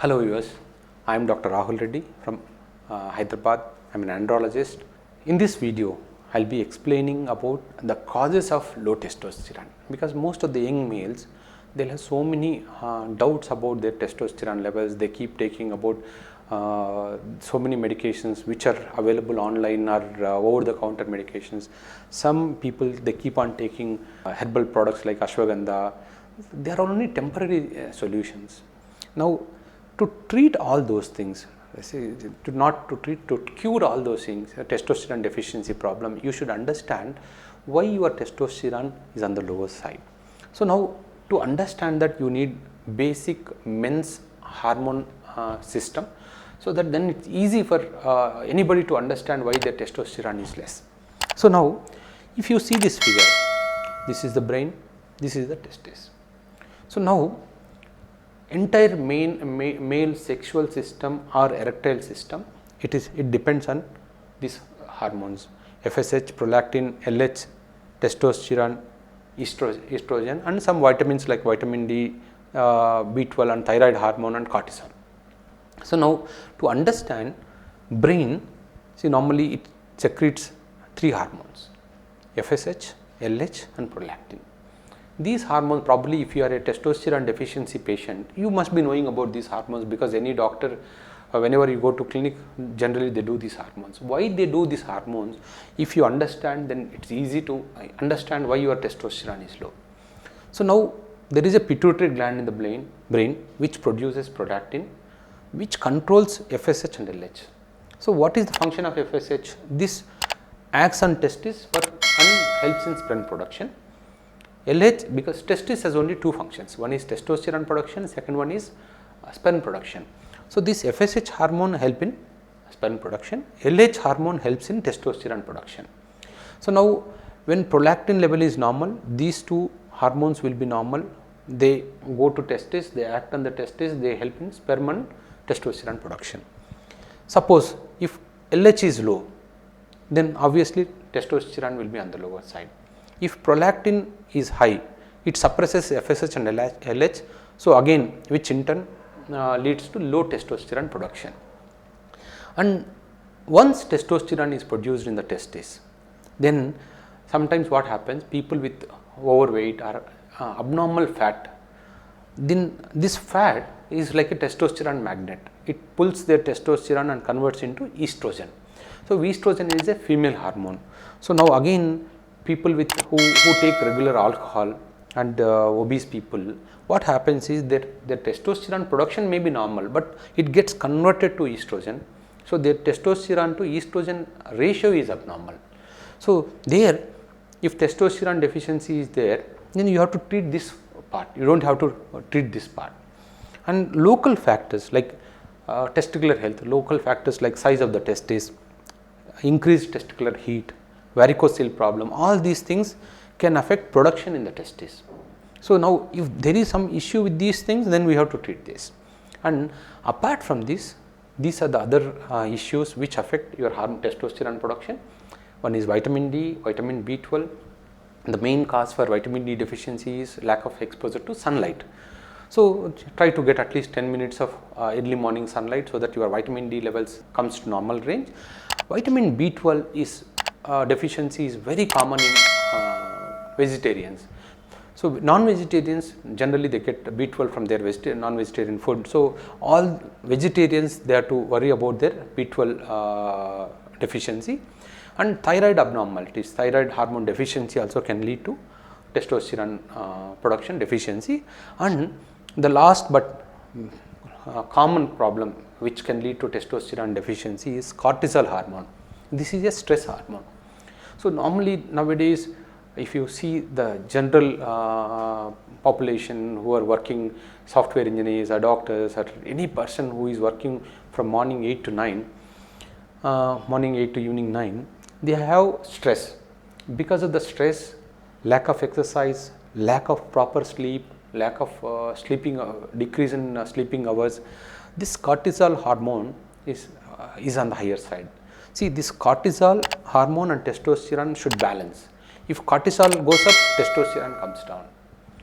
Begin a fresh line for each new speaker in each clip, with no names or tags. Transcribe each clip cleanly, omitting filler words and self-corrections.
Hello viewers, I am Dr. Rahul Reddy from Hyderabad. I am an andrologist. In this video, I will be explaining about the causes of low testosterone, because most of the young males, they have so many doubts about their testosterone levels. They keep taking about so many medications which are available online or over the counter medications. Some people, they keep on taking herbal products like ashwagandha. They are only temporary solutions. Now, to treat all those things, to cure all those things, a testosterone deficiency problem, you should understand why your testosterone is on the lower side. So now, to understand that, you need basic men's hormone system, so that then it's easy for anybody to understand why their testosterone is less. So now, if you see this figure, this is the brain, this is the testis. So now, entire male sexual system or erectile system, it depends on these hormones: FSH, prolactin, LH, testosterone, estrogen, and some vitamins like vitamin D, B12, and thyroid hormone, and cortisol. So now, to understand brain, see, normally it secretes three hormones: FSH, LH, and prolactin. These hormones, probably if you are a testosterone deficiency patient, you must be knowing about these hormones, because any doctor, whenever you go to clinic, generally they do these hormones. Why they do these hormones? If you understand, then it's easy to understand why your testosterone is low. So now, there is a pituitary gland in the brain which produces prolactin, which controls FSH and LH. So what is the function of FSH? This acts on testis and helps in sperm production. LH, because testis has only two functions: one is testosterone production, second one is sperm production. So this FSH hormone help in sperm production, LH hormone helps in testosterone production. So now, when prolactin level is normal, these two hormones will be normal. They go to testis, they act on the testis, they help in sperm and testosterone production. Suppose if LH is low, then obviously testosterone will be on the lower side. If prolactin is high, it suppresses FSH and LH, so again, which in turn leads to low testosterone production. And once testosterone is produced in the testis, then sometimes what happens, people with overweight or abnormal fat, then this fat is like a testosterone magnet. It pulls their testosterone and converts into estrogen. So estrogen is a female hormone. So now again, people with who take regular alcohol and obese people, what happens is that their testosterone production may be normal, but it gets converted to estrogen. So their testosterone to estrogen ratio is abnormal. So there, if testosterone deficiency is there, then you have to treat this part. You don't have to treat this part. And local factors like testicular health, local factors like size of the testis, increased testicular heat, varicocele problem, all these things can affect production in the testis. So now, if there is some issue with these things, then we have to treat this. And apart from this, these are the other issues which affect your testosterone production. One is vitamin D, vitamin B12. The main cause for vitamin D deficiency is lack of exposure to sunlight. So try to get at least 10 minutes of early morning sunlight, so that your vitamin D levels comes to normal range. Vitamin B12 is deficiency is very common in vegetarians. So non-vegetarians, generally they get B12 from their non-vegetarian food. So all vegetarians, they have to worry about their B12 deficiency. And thyroid abnormalities, thyroid hormone deficiency also can lead to testosterone production deficiency. And the last but common problem which can lead to testosterone deficiency is cortisol hormone. This is a stress hormone. So normally nowadays, if you see the general population who are working, software engineers or doctors or any person who is working from morning 8 to 9, morning 8 to evening 9, they have stress. Because of the stress, lack of exercise, lack of proper sleep, lack of decrease in sleeping hours, this cortisol hormone is on the higher side. See, this cortisol hormone and testosterone should balance. If cortisol goes up, testosterone comes down.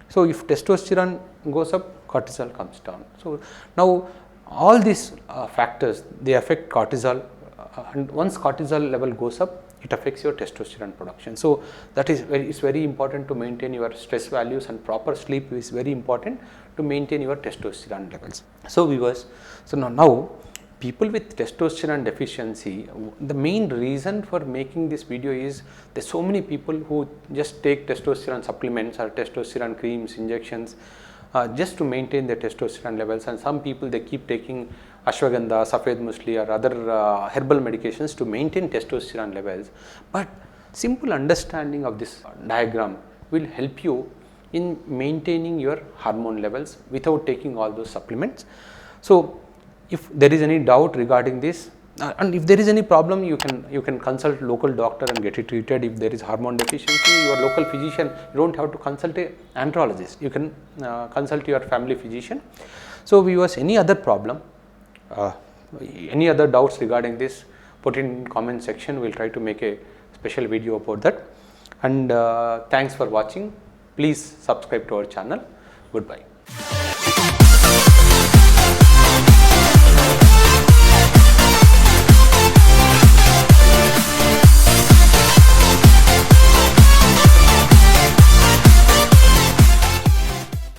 So if testosterone goes up, cortisol comes down. So now all these factors, they affect cortisol, and once cortisol level goes up, it affects your testosterone production. So that is it's very important to maintain your stress values, and proper sleep is very important to maintain your testosterone levels. So viewers, so now people with testosterone deficiency, the main reason for making this video is there's so many people who just take testosterone supplements or testosterone creams, injections, just to maintain their testosterone levels, and some people they keep taking ashwagandha, safed musli or other herbal medications to maintain testosterone levels. But simple understanding of this diagram will help you in maintaining your hormone levels without taking all those supplements. So if there is any doubt regarding this, and if there is any problem, you can consult local doctor and get it treated. If there is hormone deficiency, your local physician, you don't have to consult a andrologist, you can consult your family physician. So viewers, any other problem, any other doubts regarding this, put in comment section. We'll try to make a special video about that. And thanks for watching. Please subscribe to our channel. Goodbye.